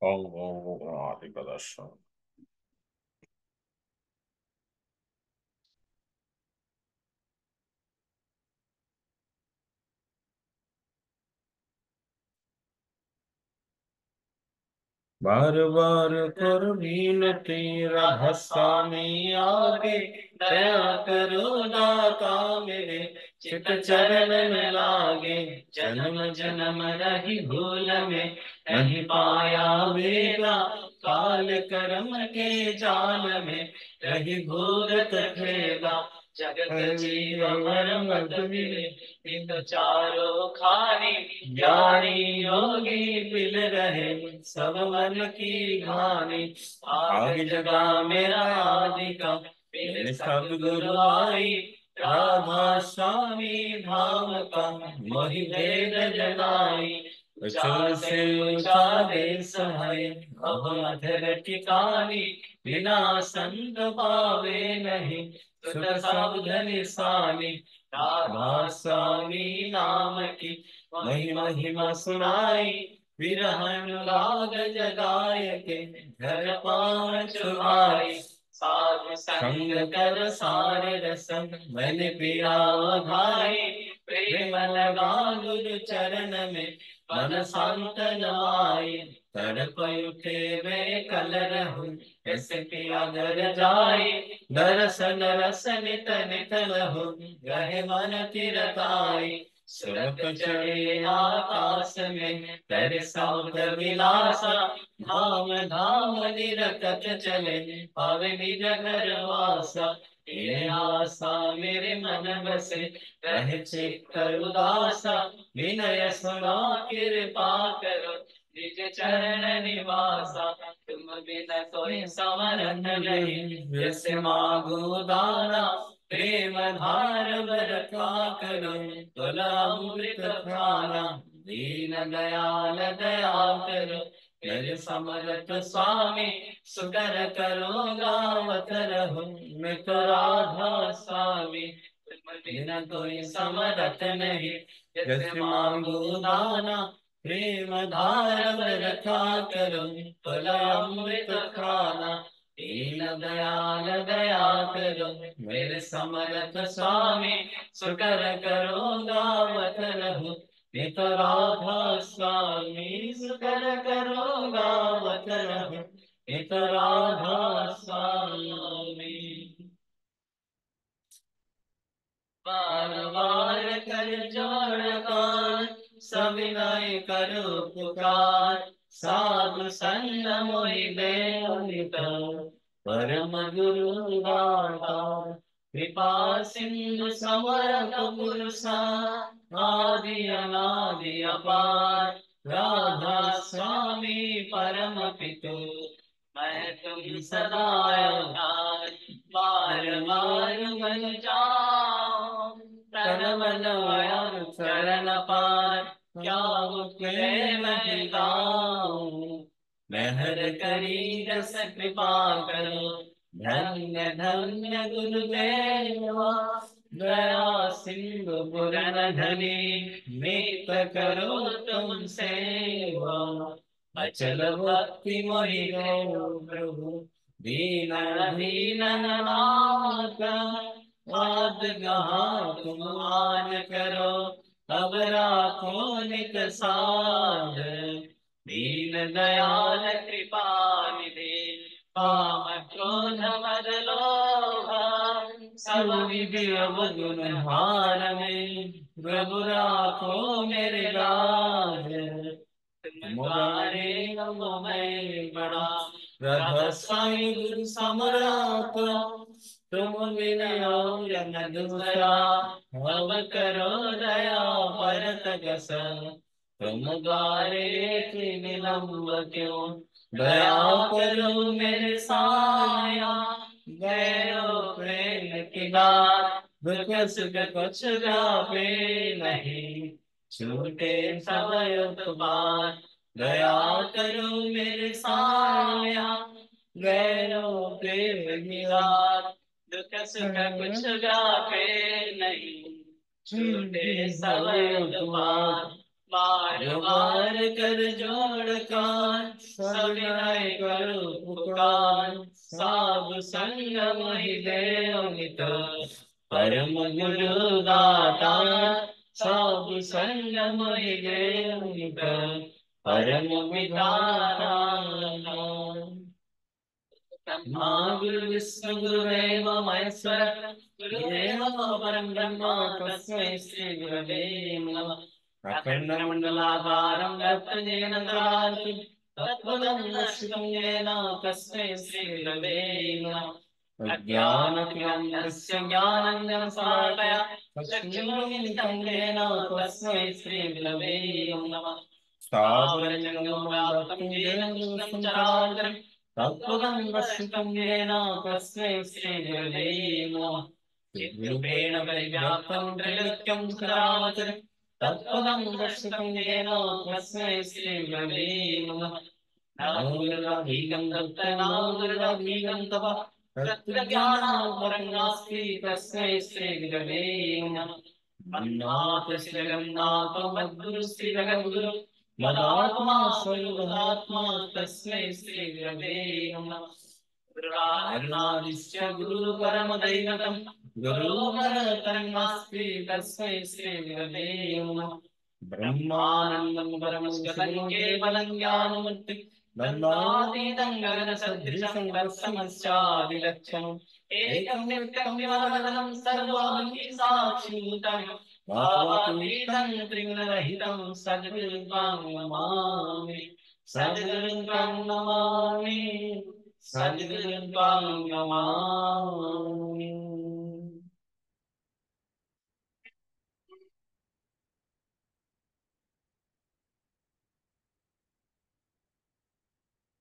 ओम ओम आदिकदर्शन। बार बार कर विनती राधा स्वामी आगे, दया करो दाता मेरे, चित चरण में लागे। जन्म जन्म रही भूल में, नहीं पाया बेगा, काल कर्म के जाल में रही घूरत खेगा। जगत जीवन मत मिले, इन चारों खानी, ज्ञानी योगी मिल रहे, सब मन की हानि। आगे जगा मेरा आदि का, मेरे सब गुरु आई, राधा स्वामी धाम का मोहि भेद जनाई। ऊंचा से ऊंचा देश है, अब अधर ठिकानी, बिना संग पावे नहीं, सुत सावधान सानी। राधा स्वामी नाम की महिमा सुनाई, विरह अनुराग जगाय के घर पावन छुआई। साधु संग कर सारे रसम, मैंने पिया भाई, प्रेम लगा गुरु चरण में, मन शांत नमाई। तड़प उठे वे कल रहूं, ऐसे पिया घर जाई, दर्शन रस नित नित लहु, रहे मन तिरताई। सुरत चढ़े आकाश में, तेरे समुद्र विलासा, धाम धाम निरखत चले, पावे निज घर वासा। ये आशा मेरे मन बसे, रहे चित्त उदासा, विनय सुना कृपा करो, निज चरण निवासा। तुम बिन कोई समरथ नहीं, जैसे मागो दाना, प्रेम धार बरखा करो, तुला अमृत खाना। दीन दयाल दया करो, मेरे समरथ स्वामी, सुकर करो गावत रहो, मैं तो राधा स्वामी। तुम बिना कोई समरथ नहीं, जैसे मांगो दाना, प्रेम धार बरखा करो, तुला अमृत खाना। दीन दयाल दया करो, मेरे समर्थ स्वामी, सुकर करो गावत रहो, नित राधा स्वामी। सुकर करो गावत रहो, नित राधा स्वामी। बार बार कर जोड़ कान, सविनय करो पुकार, साधु संग मोहि बेअमित, परम गुरु दाता। कृपा सिंधु समर्थ पुरुषा, आदि अनादि अपार, राधा स्वामी परम पितो, मैं तुम सदा आभार। बार बार मन जाओ, तन मन और चरण पार, क्या मुझे महताऊं, मेहर करी रस कृपा करो। धन्य धन्य गुरुदेवा, दया सिंधु पुरन धनी, मीत करो तुम सेवा। अचल भक्ति मोहि गो प्रभु, दीन दीन नाथ। आद गहा तुम मान करो, अब राखो नित साध। दीन दयाल कृपा निधि, काम क्रोध मद लोभ, सब विधि अवगुण हार में, प्रभु राखो मेरे लाज। मुरारे नम मैं बड़ा, रघुसाई गुरु समरात, तुम बिन और न दूसरा, अब करो दया परत गस। तुम द्वारे थे विलम्ब क्यों, दया करो मेरे साया। गैरो प्रेम की दात, दुख सुख कुछ व्यापे नहीं, छूटे समय तुम्हार। दया करो मेरे साया, गैरों प्रेम निवार, दुख सुख कुछ व्यापे नहीं, छूटे समय तुम्हार। बार बार कर जोड़ कर सविनय करो पुकार सब संग ही देव मित परम गुरु दाता सब संग ही देव मित परम विधाता ब्रह्मा गुरु विष्णु गुरुदेव महेश्वर गुरुदेव परम ब्रह्म तस्मै श्री गुरवे नमः अखण्डमण्डलाकारं व्याप्तजेन तदास्तु तत्पदं दर्शितं येन तस्मै श्री गुरवे नमः अज्ञानतिमिरस्य ज्ञानाञ्जनशलाकया चक्षुरुन्मिलितं येन तस्मै श्री गुरवे नमः स्थावरजङ्गमं व्याप्तं येन कृष्णं चराचरम् तत्पदं दर्शितं येन तस्मै श्रीगुरवे नमः चिद्रूपेण परिव्याप्तं त्रैलोक्यं सदावतरं तत्पदं दर्शितं येन तस्मै श्रीगुरवे नमः नमो गुरुराधीनं दत्त नमो गुरुराधीनं तव तत्त्वज्ञानं नास्ति तस्मै श्रीगुरवे नमः मन्नाथ श्रीजगन्नाथ मद्गुरु श्रीजगद्गुरु मदात्मा सर्वदात्मा तस्मै श्री गुरवे नमः गुरुरादिश्च गुरु परमदैवतं गुरुपरतरन्नास्ति तस्मै श्री गुरवे नमः ब्रह्मानन्दं परमं केवलं ज्ञानमूर्तिं दण्डातीतं गगनसदृशं दर्शमस्यादिलक्षणम् एकं नित्यं निरवधनं सर्वादिसाक्षिभूतं भावातीतं त्रिगुणरहितं सद्गुरुं नमामि सद्गुरुं नमामि सद्गुरुं नमामि।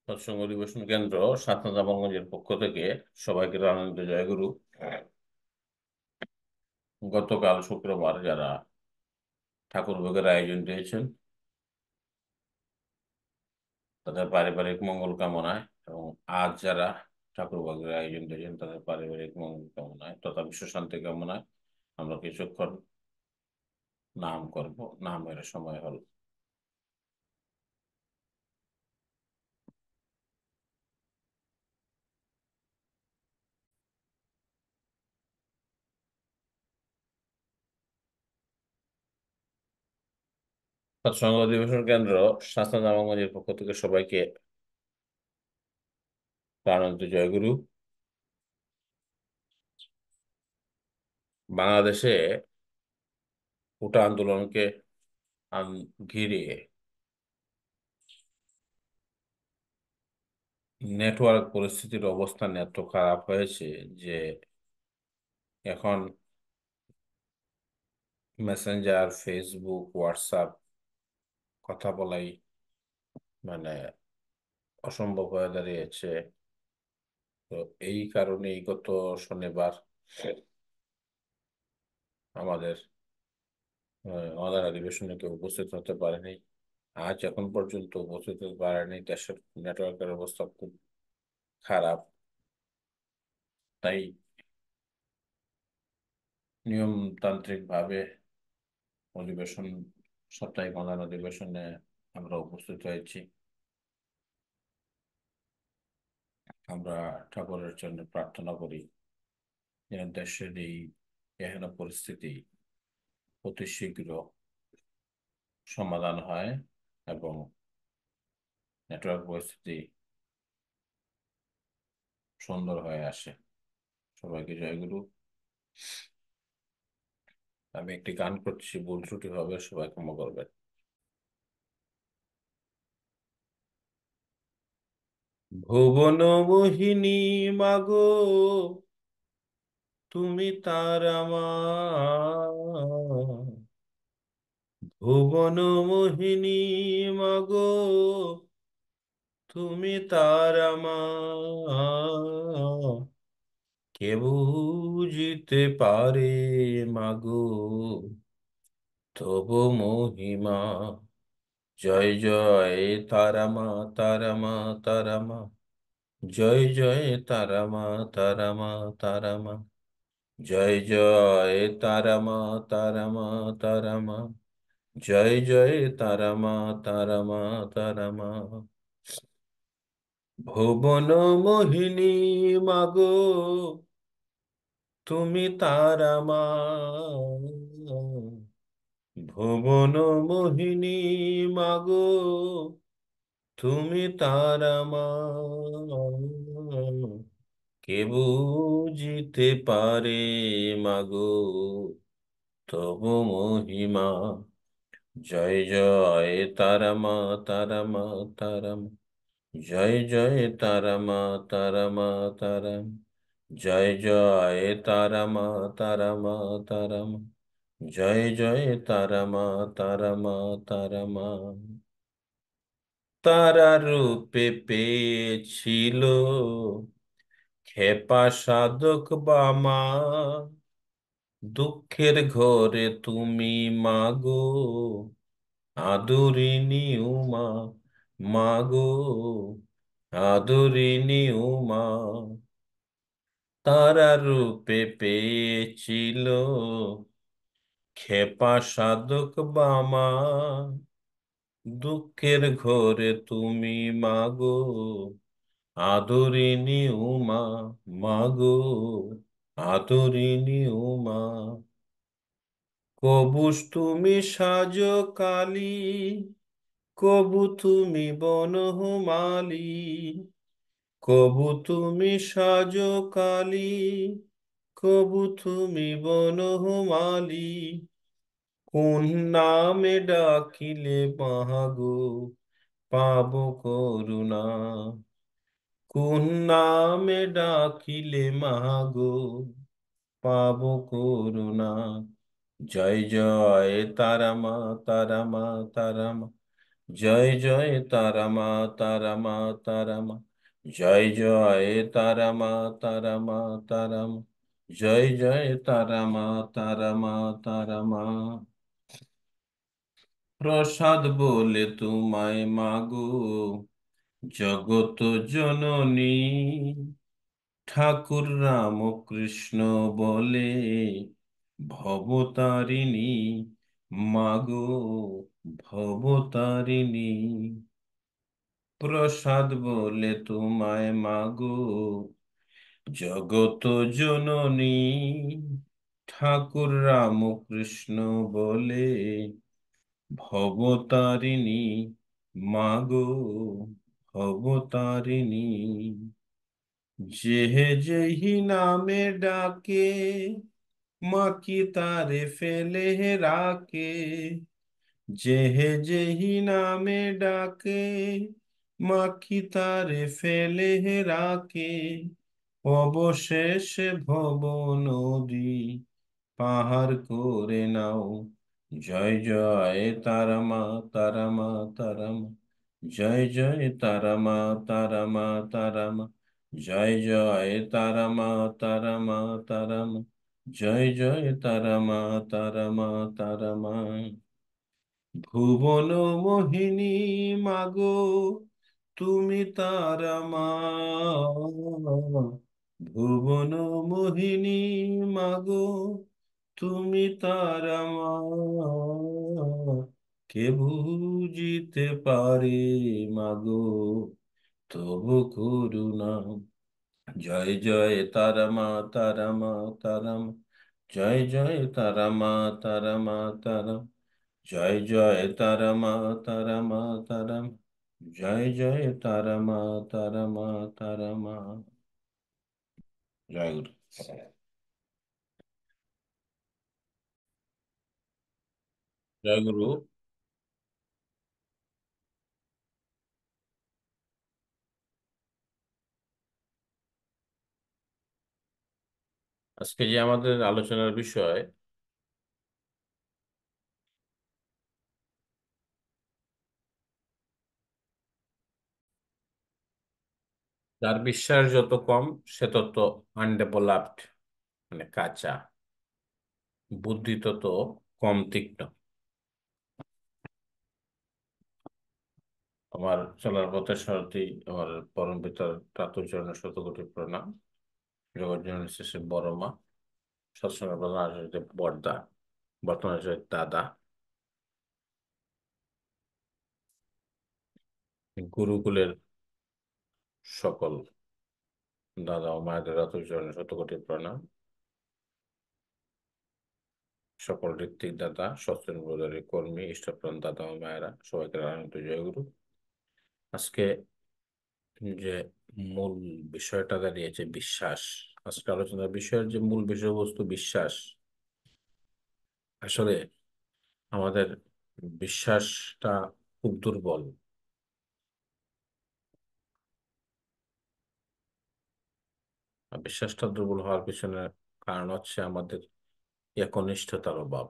সৎসঙ্গ অধিবেশন কেন্দ্র সাতনাথাবাঙ্গঞ্জের পক্ষ থেকে সবাইকে আনন্দ জয়গুরু। গতকাল শুক্রবার যারা ঠাকুর ভোগের আয়োজন দিয়েছেন তাদের পারিবারিক মঙ্গল কামনায় এবং আজ যারা ঠাকুর ভোগের আয়োজন দিয়েছেন তাদের পারিবারিক মঙ্গল কামনায় তথা বিশ্ব শান্তি কামনায় আমরা কিছুক্ষণ নাম করব। নামের সময় হল। সৎসঙ্গ অধিবেশন কেন্দ্র শাস্ত্রনারায়ণগঞ্জের পক্ষ থেকে সবাইকে আনন্দ জয়গুরু। বাংলাদেশে কোটা আন্দোলনকে ঘিরে নেটওয়ার্ক পরিস্থিতির অবস্থান এত খারাপ হয়েছে যে এখন মেসেঞ্জার, ফেসবুক, হোয়াটসঅ্যাপ কথা বলাই মানে অসম্ভব হয়ে দাঁড়িয়েছে। তো এই কারণেই গত শনিবার আমাদের আমাদের অধিবেশনে কেউ উপস্থিত হতে পারেনি। আজ এখন পর্যন্ত উপস্থিত হতে পারেনি। দেশের নেটওয়ার্কের অবস্থা খুব খারাপ। তাই নিয়মতান্ত্রিক ভাবে অধিবেশন, সাপ্তাহিক অনলাইন অধিবেশনে আমরা উপস্থিত হয়েছি। আমরা ঠাকুরের জন্য প্রার্থনা করি যেন দেশের এই এহেন পরিস্থিতি অতি শীঘ্র সমাধান হয় এবং নেটওয়ার্ক পরিস্থিতি সুন্দর হয়ে আসে। সবাইকে জয়গুরু। আমি একটি গান করছি, ভুল ত্রুটি হবে, সবাই ক্ষমা করবেন। ভুবন মোহিনী মাগো তুমি তারা মা, ভুবন মোহিনী মাগো তুমি তারা মা, কে বুঝিতে পারে মাগো তব মহিমা। জয় জয় তারা মা, তারা মা, তারা মা, জয় জয় তারা মা, তারা মা, তারা মা, জয় জয় তারা মা, তারা মা, তারা মা, জয় জয় তারা মা, তারা মা, তারা মা। ভুবন মোহিনী মাগো, তুমি তারা মা। ভুবন মোহিনী মাগো, তুমি তারা মা। কে বুঝিতে পারে মাগো তবু মহিমা। জয় জয় তারা মা, তারা মা, তারা মা। জয় জয় তারা মা, তারা মা, তারা মা। জয় জয় তারা মা, তারা মা, তারা মা। জয় জয় তারা মা, তারা মা, তারা মা। তারা রূপে পেয়েছিল খেপা সাধক বামা। দুঃখের ঘরে তুমি মাগো আদরিনী উমা। মাগো আদরিনী উমা। তারা রূপে পেয়েছিল খেপা সাধক বামা। দুঃখের ঘরে তুমি মাগো আদরিনী উমা। মাগো আদরিনী উমা। কবুস তুমি সাজো কালী, কবু তুমি বনমালী। কবু তুমি সাজো কালী, কবু তুমি বনমালী। কোন নামে ডাকিলে মাগো পাবো করুণা। কোন নামে ডাকিলে মাগো পাবো করুণা। জয় জয় তারা মা, তারা মা, তারা মা। জয় জয় তারা মা, তারা মা, তারা মা। জয় জয় তারা মা, তারা মা, তারা মা। জয় জয় তারা মা, তারা মা, তারা মা। প্রসাদ বলে তোমায় মাগো জগত জননী। ঠাকুর রামকৃষ্ণ বলে ভবতারিণী। মাগো ভবতারিণী। প্রসাদ বলে তোমায় মাগো জগত জননী। ঠাকুর রামকৃষ্ণ বলে ভবতারিণী। মাগো ভবতারিণী। যেহে যেহি নামে ডাকে মা কি তারে ফেলে রাখে। যেহে যেহি নামে ডাকে মা কি তারে ফেলে রাখে। অবশেষে ভব নদী পাহাড় করে নাও। জয় জয় তারা মা, তারা মা, তারা মা। জয় জয় তারা মা, তারা মা, তারা মা। জয় জয় তারা মা, তারা মা, তারা মা। জয় জয় তারা মা, তারা মা, তারা মা। ভুবন মোহিনী মাগো, তুমি তারা মা। ভুবন মোহিনী মাগো, তুমি তারা মা। কে বুঝিতে পারে মাগো তবু করুণা। জয় জয় তারা মা, তারা মা, তারা মা। জয় জয় তারা মা, তারা মা, তারা। জয় জয় তারা মা, তারা মা, তারা মা। জয় জয় তারা মা, তারা মা, তারা মা। জয় গুরু। জয় গুরু। আজকে যে আমাদের আলোচনার বিষয়, যার বিশ্বাস যত কম সে তত আনডেভেলপড, মানে কাঁচা। বুদ্ধি তত কম তীক্ষ্ণ। আমার চলার পথের সারথি আমার পরম পিতার তাতুচরণের শতকোটি প্রণাম। জগৎ জননী শেষে বড় মা, সৎসঙ্গ প্রধান আচার্য বড়দা, বর্তমান আচার্য দাদা। গুরুকুলের সকল দাদা ও মায়েদের চরণে শতকোটি প্রণাম। সকল ঋত্বিক দাদা, সত্যেন ব্রদারের কর্মী, ইষ্টপ্রাণ দাদা ও মায়েরা, সবাইকে আনন্দ জয়গুরু। আজকে যে মূল বিষয়টা দাঁড়িয়েছে বিশ্বাস। আজকে আলোচনার বিষয়ের যে মূল বিষয়বস্তু বিশ্বাস। আসলে আমাদের বিশ্বাসটা খুব দুর্বল। আর বিশ্বাসটা দুর্বল হওয়ার পিছনে কারণ হচ্ছে আমাদের একনিষ্ঠতার অভাব।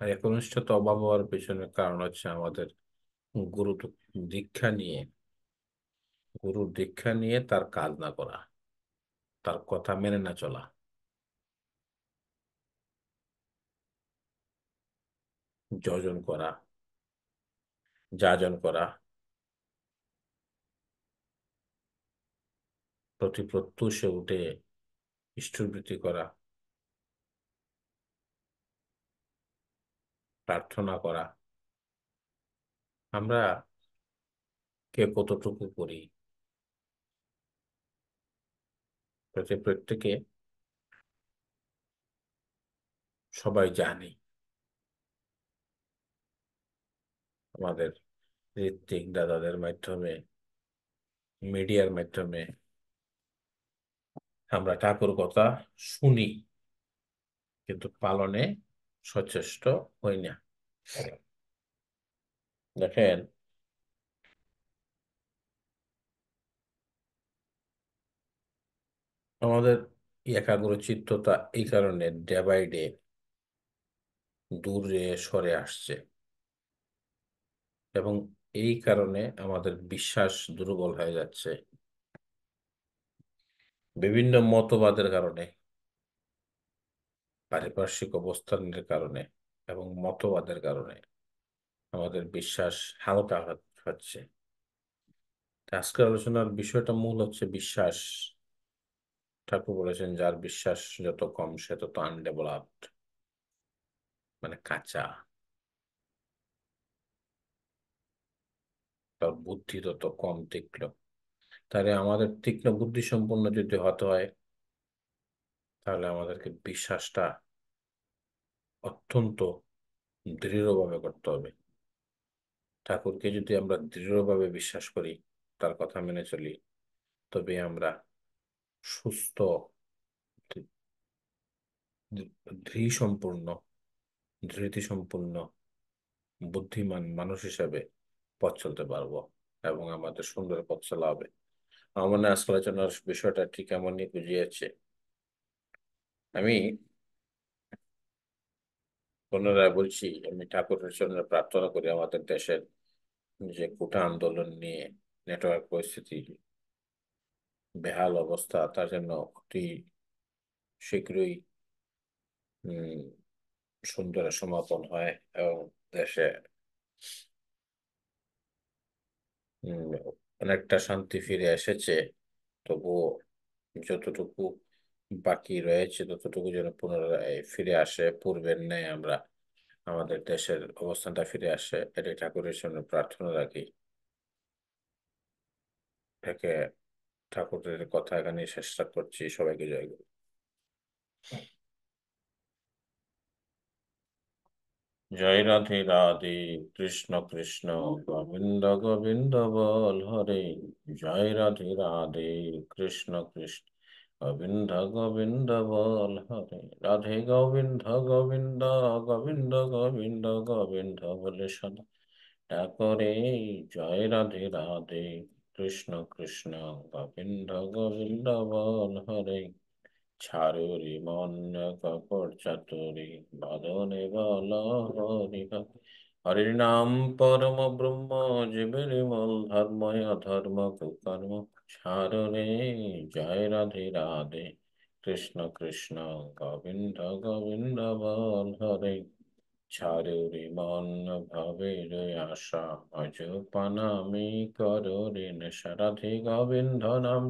আর একনিষ্ঠতা অভাব হওয়ার পিছনে কারণ হচ্ছে আমাদের গুরু দীক্ষা নিয়ে গুরুর দীক্ষা নিয়ে তার কাজ না করা, তার কথা মেনে না চলা, যজন করা, যাজন করা, প্রতি প্রত্যুষে উঠে ইষ্টবৃত্তি করা, প্রার্থনা করা। আমরা কে কতটুকু করি প্রত্যেকে সবাই জানি। আমাদের ঋত্বিক দাদাদের মাধ্যমে, মিডিয়ার মাধ্যমে আমরা ঠাকুর কথা শুনি, কিন্তু পালনে সচেষ্ট হই না। দেখেন, আমাদের একাগ্রচিত্ততা এই কারণে ডে বাই ডে দূরে সরে আসছে, এবং এই কারণে আমাদের বিশ্বাস দুর্বল হয়ে যাচ্ছে। বিভিন্ন মতবাদের কারণে, পারিপার্শ্বিক অবস্থানের কারণে এবং মতবাদের কারণে আমাদের বিশ্বাস হালকা হচ্ছে। তো আজকের আলোচনার বিষয়টা মূল হচ্ছে বিশ্বাস। ঠাকুর বলেছেন, যার বিশ্বাস যত কম সে তত আনডেভেলপড, মানে কাঁচা। তার বুদ্ধি তত কম তীক্ষ্ণ। তাহলে আমাদের তীক্ষ্ণ বুদ্ধি সম্পন্ন যদি হতে হয়, তাহলে আমাদেরকে বিশ্বাসটা অত্যন্ত দৃঢ়ভাবে করতে হবে। ঠাকুরকে যদি আমরা দৃঢ়ভাবে বিশ্বাস করি, তার কথা মেনে চলি, তবে আমরা সুস্থ, ধৃ সম্পূর্ণ, ধৃতি সম্পূর্ণ বুদ্ধিমান মানুষ হিসাবে পথ চলতে পারবো, এবং আমাদের সুন্দর পথ চলা হবে। আমার মনে হয় আজকের আলোচনার বিষয়টা ঠিক এমনই বুঝিয়েছে। আমি পুনরায় বলছি, আমি ঠাকুরের জন্য প্রার্থনা করি আমাদের দেশের যে কোটা আন্দোলন নিয়ে নেটওয়ার্ক পরিস্থিতি বেহাল অবস্থা, তার জন্য অতি শীঘ্রই উম, সুন্দর সমাপন হয়, এবং দেশে উম, অনেকটা শান্তি ফিরে এসেছে। তবুও যতটুকু বাকি রয়েছে ততটুকু যেন পুনরায় ফিরে আসে, পূর্বের ন্যায় আমরা আমাদের দেশের অবস্থানটা ফিরে আসে, এটাই ঠাকুরের সামনে প্রার্থনা রাখি। এটাকে ঠাকুরের কথা এখানে শেষ করছি। সবাইকে জয় গুরু। জয় রাধে রাধে, কৃষ্ণ কৃষ্ণ গোবিন্দ গোবিন্দ বল হরে। জয় রাধে রাধে, কৃষ্ণ কৃষ্ণ গোবিন্দ গোবিন্দ বল হরে। রাধে গোবিন্দ গোবিন্দ গোবিন্দ গোবিন্দ গোবিন্দ বলে সদা ডাকরে। জয় রাধে রাধে, কৃষ্ণ কৃষ্ণ গোবিন্দ গোবিন্দ বল হরে। ছাড়ুরি মন কপট চাতুরি, বাদনে বল হরি হরি। হরির নাম পরম ব্রহ্ম, জীবের মূল ধর্ম, অধর্ম কুকর্ম ছাড় রে। জয় রাধে রাধে, কৃষ্ণ কৃষ্ণ গোবিন্দ গোবিন্দ বল হরে। ছাড়ুরি মন ভবের আশা, অজ পানামি করো রে নেশা। রাধে গোবিন্দ নাম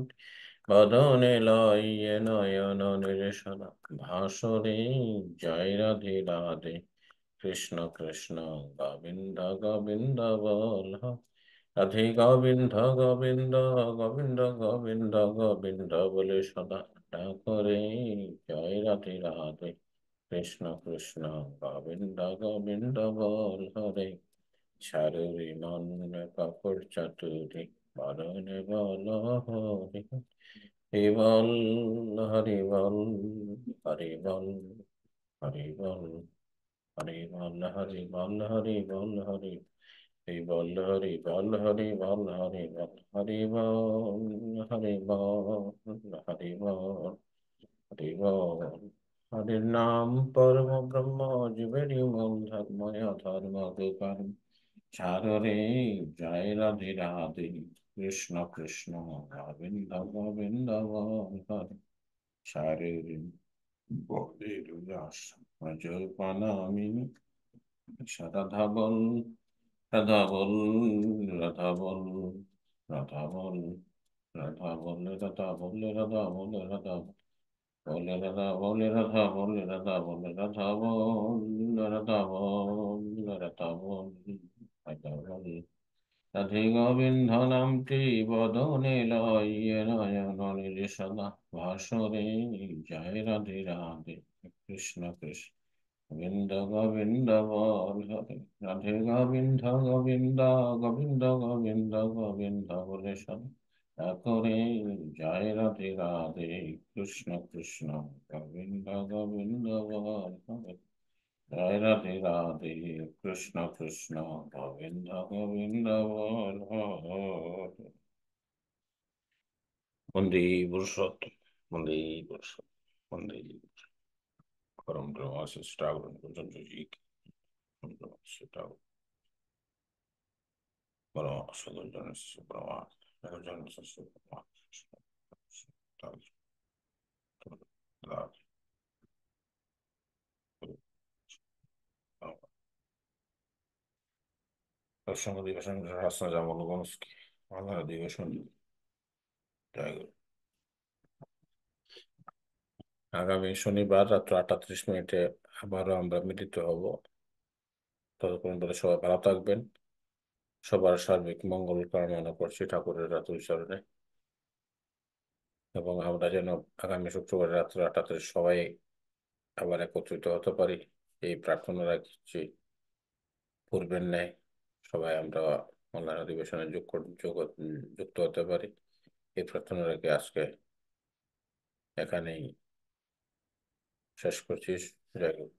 বদনে লয়ে নয়ন নিরেশনা, ভাসরে। জয় রাধে রাধে, কৃষ্ণ কৃষ্ণ গোবিন্দ গোবিন্দ বল রাধে গোবিন্দ গোবিন্দ গোবিন্দ গোবিন্দ গোবিন্দ বলে সদা করে জয় রাধে রাধে কৃষ্ণ কৃষ্ণ গোবিন্দ গোবিন্দ বল হরে সারুরি মন কাপড় চাতুরি বরণে বল হরি হরি বল হরি বল হরি বল হরি বল হরি বল হরি বল হরি বল হরি হরি বল হরি বল হরি বল হরি বল হরি বল হরি বল হরি বল হরি বল হরির নাম পরম ব্রহ্ম জীবেরই মূল ধর্ময় ধর্ম বিকার সাগরে জয় রাধে রাধে কৃষ্ণ কৃষ্ণ গোবিন্দ গোবিন্দ হরে সারের বদের উল্লাস জল্পনামিনী রাধা বল রাধা বল রাধা বল রাধা বল রাধা বল রাধা বল রাধা বল রাধা বলে রাধা বলে রাধা বলে রাধা বলে রাধা বল রাধা বল রাধা বল রাধা বল রাধে গোবিন্দ নামটি বদনে লয়ে নয়ন নীলে সদা ভাসরে জয় রাধে রাধে কৃষ্ণ কৃষ্ণ গোবিন্দ গোবিন্দ বল হরে রাধে গোবিন্দ গোবিন্দ গোবিন্দ গোবিন্দ গোবিন্দ বলে সদা করে জয় রাধে রাধে কৃষ্ণ কৃষ্ণ গোবিন্দ গোবিন্দ বল হরে জয় রাধে রাধে কৃষ্ণ কৃষ্ণ গোবিন্দ গোবিন্দ বল হরে বন্দে পুরুষোত্তম বন্দে পুরুষোত্তম বন্দে परम ब्रह्म ठाकुर चंद्र जी की ठाकुर परम सदजन से प्रमाण जन से प्रमाण দর্শন অধিবেশন শাসন জামল গমস্কি বাংলা অধিবেশন জয়গুরু আগামী শনিবার রাত্র 8:30 আবারও আমরা মিলিত হব ততক্ষণ ধরে সবাই ভালো থাকবেন সবার সার্বিক মঙ্গল কামনা করছি ঠাকুরের রাতুল চরণে এবং আমরা যেন আগামী শুক্রবার রাত্রে 8টায় সবাই আবার একত্রিত হতে পারি এই প্রার্থনা রাখছি পূর্বের ন্যায় সবাই আমরা অনলাইন অধিবেশনে যুক্ত হতে পারি এই প্রার্থনা রেখে আজকে এখানেই শেষ করছি জয় গুরু।